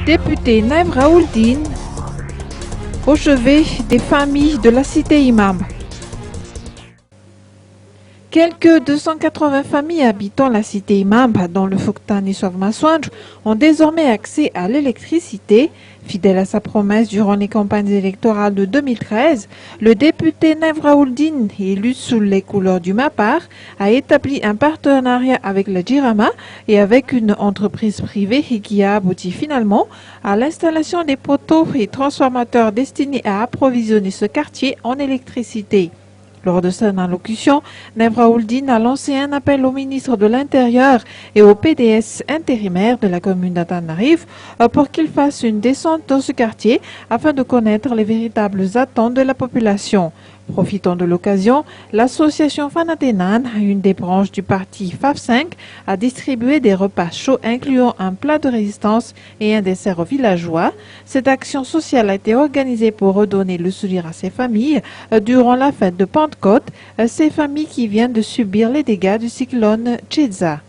député Naïm Raouldine au chevet des familles de la cité Imam. Quelques 280 familles habitant la cité Imam, dont le Foukhtan et Masouandj, ont désormais accès à l'électricité. Fidèle à sa promesse durant les campagnes électorales de 2013, le député Naïm Raouldine, élu sous les couleurs du MAPAR, a établi un partenariat avec la Jirama et avec une entreprise privée qui a abouti finalement à l'installation des poteaux et transformateurs destinés à approvisionner ce quartier en électricité. Lors de son allocution, Naïm Raouldine a lancé un appel au ministre de l'Intérieur et au PDS intérimaire de la commune d'Antananarivo pour qu'il fasse une descente dans ce quartier afin de connaître les véritables attentes de la population. Profitant de l'occasion, l'association Fanatenan, une des branches du parti FAF5, a distribué des repas chauds incluant un plat de résistance et un dessert aux villageois. Cette action sociale a été organisée pour redonner le sourire à ces familles durant la fête de Pentecôte, ces familles qui viennent de subir les dégâts du cyclone Tchedza.